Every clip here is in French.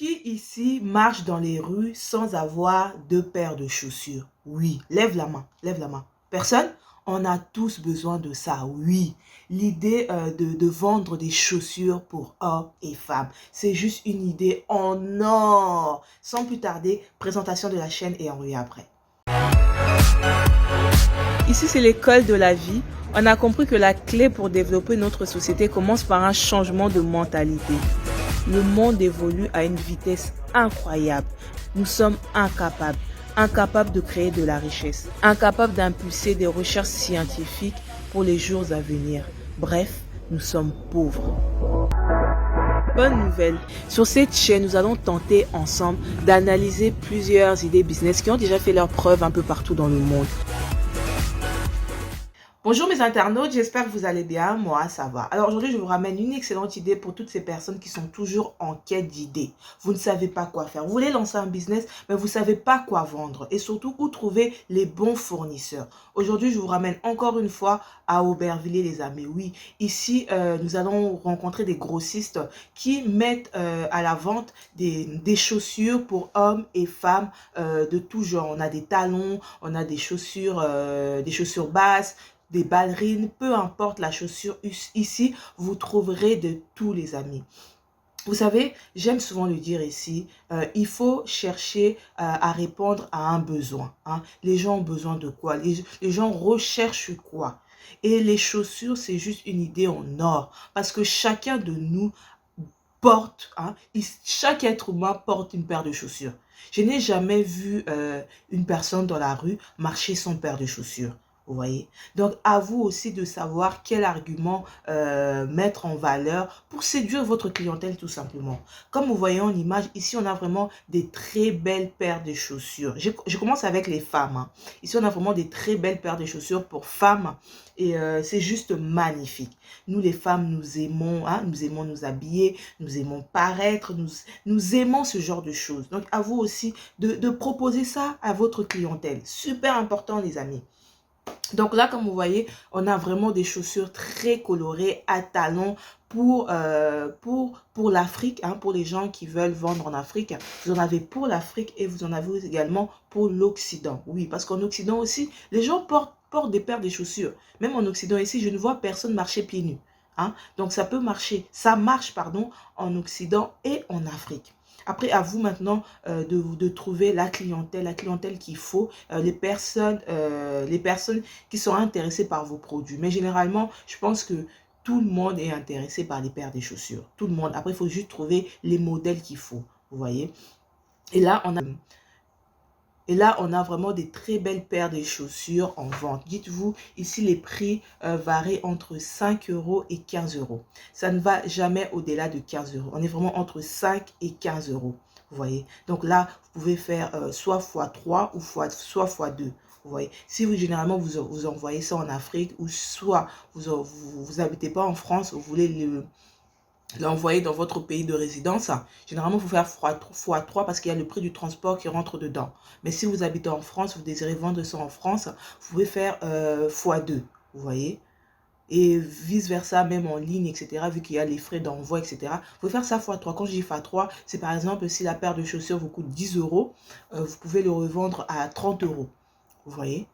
Qui ici marche dans les rues sans avoir deux paires de chaussures? Oui, lève la main, lève la main. Personne? On a tous besoin de ça, oui. L'idée de vendre des chaussures pour hommes et femmes, c'est juste une idée en or. Sans plus tarder, présentation de la chaîne et on revient après. Ici, c'est l'école de la vie. On a compris que la clé pour développer notre société commence par un changement de mentalité. Le monde évolue à une vitesse incroyable. Nous sommes incapables de créer de la richesse, incapables d'impulser des recherches scientifiques pour les jours à venir. Bref, nous sommes pauvres. Bonne nouvelle, sur cette chaîne, nous allons tenter ensemble d'analyser plusieurs idées business qui ont déjà fait leurs preuves un peu partout dans le monde. Bonjour mes internautes, j'espère que vous allez bien, moi ça va. Alors aujourd'hui je vous ramène une excellente idée pour toutes ces personnes qui sont toujours en quête d'idées. Vous ne savez pas quoi faire, vous voulez lancer un business mais vous ne savez pas quoi vendre et surtout où trouver les bons fournisseurs. Aujourd'hui je vous ramène encore une fois à Aubervilliers les amis. Oui, ici nous allons rencontrer des grossistes qui mettent à la vente des chaussures pour hommes et femmes de tout genre. On a des talons, on a des chaussures basses, des ballerines, peu importe la chaussure, ici, vous trouverez de tous les amis. Vous savez, j'aime souvent le dire ici, il faut chercher à répondre à un besoin. Hein. Les gens ont besoin de quoi? Les gens recherchent quoi? Et les chaussures, c'est juste une idée en or. Parce que chacun de nous porte, hein, chaque être humain porte une paire de chaussures. Je n'ai jamais vu une personne dans la rue marcher sans paire de chaussures. Vous voyez? Donc, à vous aussi de savoir quel argument mettre en valeur pour séduire votre clientèle tout simplement. Comme vous voyez en image, ici, on a vraiment des très belles paires de chaussures. Je commence avec les femmes. Hein. Ici, on a vraiment des très belles paires de chaussures pour femmes et c'est juste magnifique. Nous, les femmes, nous aimons nous habiller, nous aimons paraître, nous aimons ce genre de choses. Donc, à vous aussi de proposer ça à votre clientèle. Super important, les amis. Donc là, comme vous voyez, on a vraiment des chaussures très colorées à talons pour l'Afrique, hein, pour les gens qui veulent vendre en Afrique. Vous en avez pour l'Afrique et vous en avez également pour l'Occident. Oui, parce qu'en Occident aussi, les gens portent des paires de chaussures. Même en Occident ici, je ne vois personne marcher pieds nus. Hein. Donc ça peut marcher, ça marche, pardon, en Occident et en Afrique. Après, à vous maintenant de trouver la clientèle qu'il faut, les personnes qui sont intéressées par vos produits. Mais généralement, je pense que tout le monde est intéressé par les paires des chaussures. Tout le monde. Après, il faut juste trouver les modèles qu'il faut. Vous voyez? Et là, on a vraiment des très belles paires de chaussures en vente. Dites-vous, ici, les prix varient entre 5 € et 15 €. Ça ne va jamais au-delà de 15 €. On est vraiment entre 5 et 15 €. Vous voyez? Donc là, vous pouvez faire soit x3 ou soit x2. Vous voyez? Si vous, généralement, vous envoyez ça en Afrique ou soit vous habitez pas en France, vous voulez l'envoyer dans votre pays de résidence, généralement, il faut faire x3 parce qu'il y a le prix du transport qui rentre dedans. Mais si vous habitez en France, vous désirez vendre ça en France, vous pouvez faire x2, vous voyez. Et vice-versa, même en ligne, etc., vu qu'il y a les frais d'envoi, etc., vous pouvez faire ça x3. Quand je dis x3, c'est par exemple, si la paire de chaussures vous coûte 10 €, vous pouvez le revendre à 30 €, vous voyez.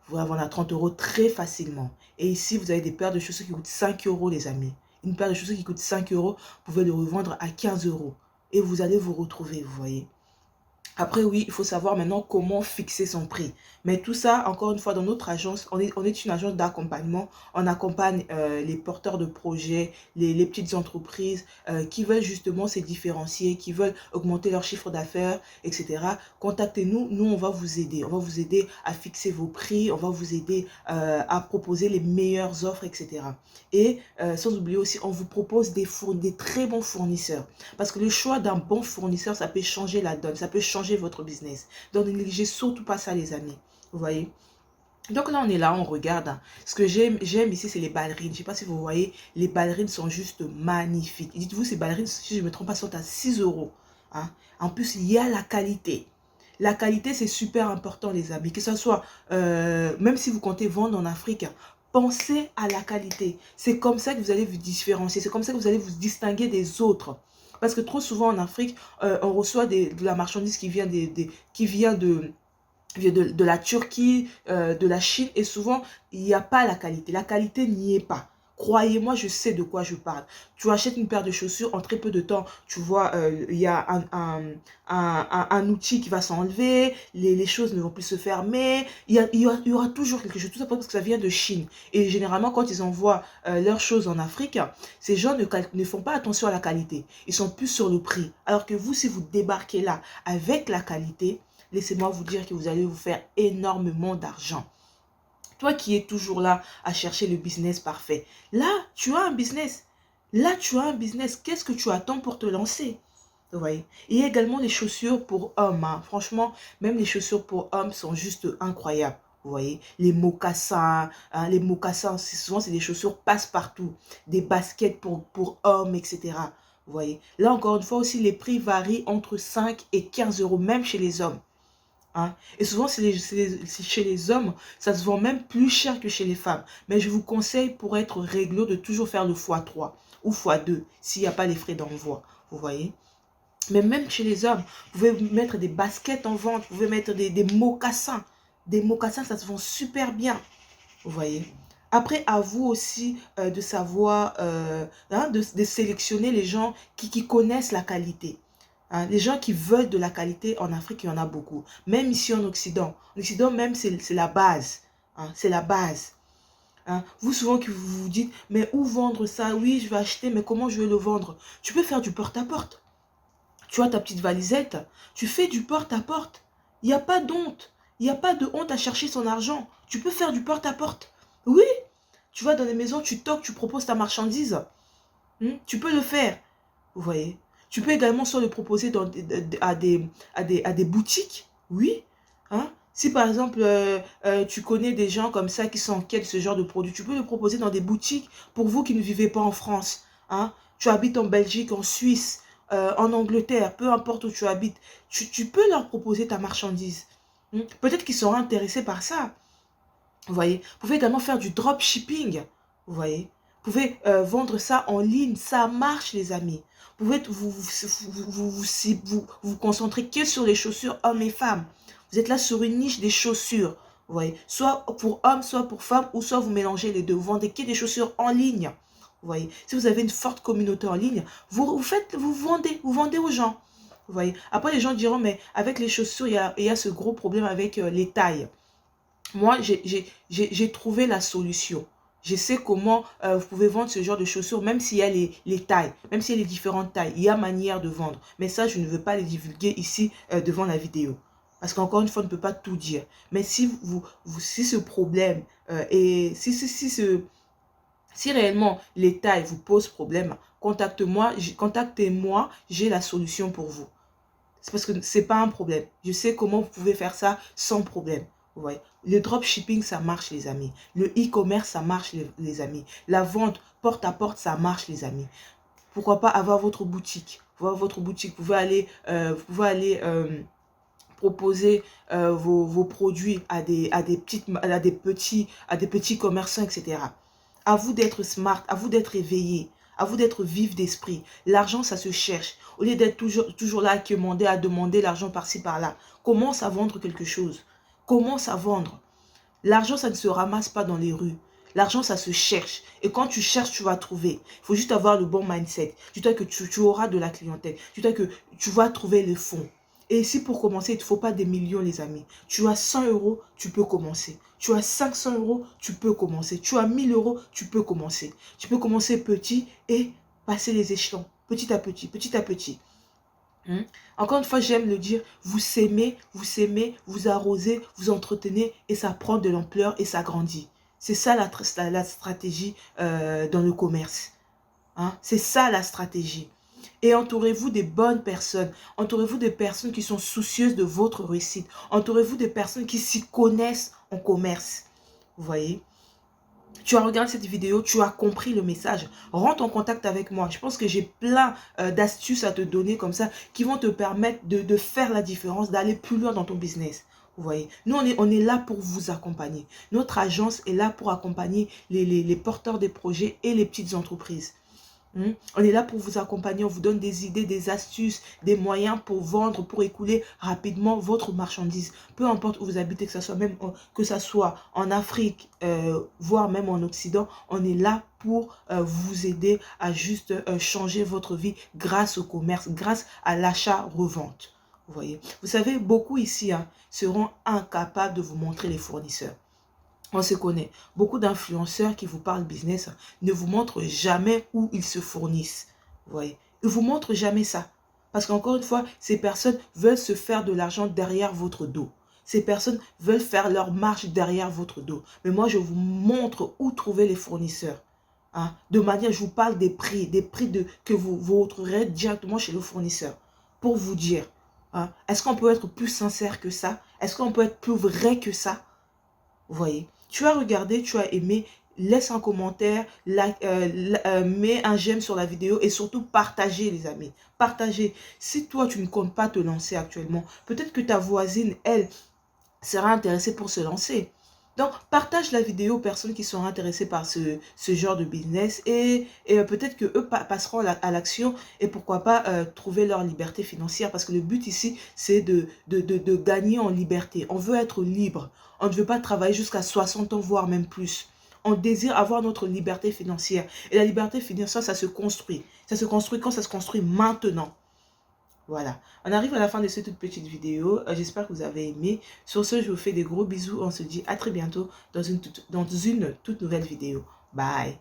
Vous pouvez vendre à 30 € très facilement. Et ici, vous avez des paires de chaussures qui coûtent 5 € les amis. Une paire de chaussures qui coûte 5 €, vous pouvez le revendre à 15 €. Et vous allez vous retrouver, vous voyez. Après, oui, il faut savoir maintenant comment fixer son prix. Mais tout ça, encore une fois, dans notre agence, on est une agence d'accompagnement. On accompagne les porteurs de projets, les petites entreprises qui veulent justement se différencier, qui veulent augmenter leur chiffre d'affaires, etc. Contactez-nous, nous, on va vous aider. On va vous aider à fixer vos prix, on va vous aider à proposer les meilleures offres, etc. Et sans oublier aussi, on vous propose des très bons fournisseurs. Parce que le choix d'un bon fournisseur, ça peut changer la donne, ça peut changer votre business. Donc, ne négligez surtout pas ça, les amis. Vous voyez? Donc là, on est là, on regarde. Hein. Ce que j'aime ici, c'est les ballerines. Je ne sais pas si vous voyez, les ballerines sont juste magnifiques. Dites-vous, ces ballerines, si je ne me trompe pas, sont à 6 €. Hein. En plus, il y a la qualité. La qualité, c'est super important, les amis. Que ce soit, même si vous comptez vendre en Afrique, pensez à la qualité. C'est comme ça que vous allez vous différencier. C'est comme ça que vous allez vous distinguer des autres. Parce que trop souvent en Afrique, on reçoit de la marchandise qui vient de la Turquie, de la Chine, et souvent, il n'y a pas la qualité. La qualité n'y est pas. Croyez-moi, je sais de quoi je parle. Tu achètes une paire de chaussures, en très peu de temps, tu vois, il y a un outil qui va s'enlever, les choses ne vont plus se fermer, il y aura toujours quelque chose, tout ça parce que ça vient de Chine. Et généralement, quand ils envoient leurs choses en Afrique, ces gens ne font pas attention à la qualité. Ils sont plus sur le prix. Alors que vous, si vous débarquez là avec la qualité, laissez-moi vous dire que vous allez vous faire énormément d'argent. Toi qui es toujours là à chercher le business parfait, là, tu as un business. Là, tu as un business. Qu'est-ce que tu attends pour te lancer? Vous voyez? Il y a également les chaussures pour hommes, hein. Franchement, même les chaussures pour hommes sont juste incroyables. Vous voyez? Les mocassins, hein, les mocassins, souvent, c'est des chaussures passe-partout. Des baskets pour hommes, etc. Vous voyez? Là, encore une fois aussi, les prix varient entre 5 et 15 euros, même chez les hommes. Hein. Et souvent, chez les hommes, ça se vend même plus cher que chez les femmes. Mais je vous conseille, pour être réglo, de toujours faire le x3 ou x2 s'il n'y a pas les frais d'envoi. Vous voyez? Mais même chez les hommes, vous pouvez mettre des baskets en vente, vous pouvez mettre des mocassins. Des mocassins, ça se vend super bien. Vous voyez? Après, à vous aussi de savoir, hein, de sélectionner les gens qui connaissent la qualité. Hein, les gens qui veulent de la qualité en Afrique, il y en a beaucoup. Même ici en Occident. En Occident, même, c'est la base. Hein, c'est la base. Hein, vous, souvent, que vous vous dites, mais où vendre ça? Oui, je vais acheter, mais comment je vais le vendre? Tu peux faire du porte-à-porte. Tu as ta petite valisette. Tu fais du porte-à-porte. Il n'y a pas d'honte. Il n'y a pas de honte à chercher son argent. Tu peux faire du porte-à-porte. Oui. Tu vas dans les maisons, tu toques, tu proposes ta marchandise. Tu peux le faire. Vous voyez? Tu peux également soit le proposer à des boutiques. Oui. Hein? Si par exemple, tu connais des gens comme ça qui sont en quête de ce genre de produit, tu peux le proposer dans des boutiques pour vous qui ne vivez pas en France. Hein? Tu habites en Belgique, en Suisse, en Angleterre, peu importe où tu habites. Tu peux leur proposer ta marchandise. Peut-être qu'ils seront intéressés par ça. Vous voyez? Vous pouvez également faire du dropshipping. Vous voyez? Vous pouvez vendre ça en ligne. Ça marche, les amis. Vous pouvez vous concentrer que sur les chaussures hommes et femmes. Vous êtes là sur une niche des chaussures. Vous voyez? Soit pour hommes, soit pour femmes, ou soit vous mélangez les deux. Vous vendez que des chaussures en ligne. Vous voyez? Si vous avez une forte communauté en ligne, vous vendez aux gens. Vous voyez? Après, les gens diront, mais avec les chaussures, il y a ce gros problème avec les tailles. Moi, j'ai trouvé la solution. Je sais comment vous pouvez vendre ce genre de chaussures, même s'il y a les tailles, même s'il y a les différentes tailles. Il y a manière de vendre. Mais ça, je ne veux pas les divulguer ici devant la vidéo. Parce qu'encore une fois, on ne peut pas tout dire. Mais si si ce problème et si réellement les tailles vous posent problème, contactez-moi, j'ai la solution pour vous. C'est parce que ce n'est pas un problème. Je sais comment vous pouvez faire ça sans problème. Vous voyez. Le dropshipping, ça marche, les amis. Le e-commerce, ça marche, les amis. La vente porte à porte, ça marche, les amis. Pourquoi pas avoir votre boutique? Vous pouvez aller, proposer vos produits à des petits commerçants, etc. À vous d'être smart, à vous d'être éveillé, à vous d'être vif d'esprit. L'argent, ça se cherche. Au lieu d'être toujours là à demander l'argent par-ci, par-là. Commence à vendre quelque chose. Commence à vendre. L'argent, ça ne se ramasse pas dans les rues. L'argent, ça se cherche. Et quand tu cherches, tu vas trouver. Il faut juste avoir le bon mindset. Dis-toi que tu auras de la clientèle. Dis-toi que tu vas trouver le fond. Et si pour commencer, il ne faut pas des millions, les amis. Tu as 100 euros, tu peux commencer. Tu as 500 euros, tu peux commencer. Tu as 1000 euros, tu peux commencer. Tu peux commencer petit et passer les échelons. Petit à petit, petit à petit. Encore une fois, j'aime le dire, vous s'aimez, vous arrosez, vous entretenez et ça prend de l'ampleur et ça grandit. C'est ça la stratégie dans le commerce. Hein? C'est ça la stratégie. Et entourez-vous des bonnes personnes. Entourez-vous des personnes qui sont soucieuses de votre réussite. Entourez-vous des personnes qui s'y connaissent en commerce. Vous voyez? Tu as regardé cette vidéo, tu as compris le message. Rentre en contact avec moi. Je pense que j'ai plein d'astuces à te donner comme ça qui vont te permettre de faire la différence, d'aller plus loin dans ton business. Vous voyez, nous, on est là pour vous accompagner. Notre agence est là pour accompagner les porteurs des projets et les petites entreprises. On est là pour vous accompagner, on vous donne des idées, des astuces, des moyens pour vendre, pour écouler rapidement votre marchandise. Peu importe où vous habitez, que ça soit en Afrique, voire même en Occident, on est là pour vous aider à juste changer votre vie grâce au commerce, grâce à l'achat-revente. Vous voyez, vous savez, beaucoup ici seront incapables de vous montrer les fournisseurs. On se connaît. Beaucoup d'influenceurs qui vous parlent business ne vous montrent jamais où ils se fournissent. Vous voyez, ils ne vous montrent jamais ça. Parce qu'encore une fois, ces personnes veulent se faire de l'argent derrière votre dos. Ces personnes veulent faire leur marge derrière votre dos. Mais moi, je vous montre où trouver les fournisseurs. De manière, je vous parle des prix que vous retrouverez directement chez le fournisseur. Pour vous dire, est-ce qu'on peut être plus sincère que ça? Est-ce qu'on peut être plus vrai que ça? Vous voyez, tu as regardé, tu as aimé, laisse un commentaire, mets un j'aime sur la vidéo et surtout partagez les amis. Partagez. Si toi tu ne comptes pas te lancer actuellement, peut-être que ta voisine, elle, sera intéressée pour se lancer. Donc, partage la vidéo aux personnes qui sont intéressées par ce genre de business et peut-être qu'eux passeront à l'action et pourquoi pas trouver leur liberté financière parce que le but ici, c'est de gagner en liberté. On veut être libre. On ne veut pas travailler jusqu'à 60 ans, voire même plus. On désire avoir notre liberté financière. Et la liberté financière, ça se construit. Ça se construit quand ça se construit maintenant. Voilà, on arrive à la fin de cette toute petite vidéo. J'espère que vous avez aimé. Sur ce, je vous fais des gros bisous. On se dit à très bientôt dans une toute nouvelle vidéo. Bye.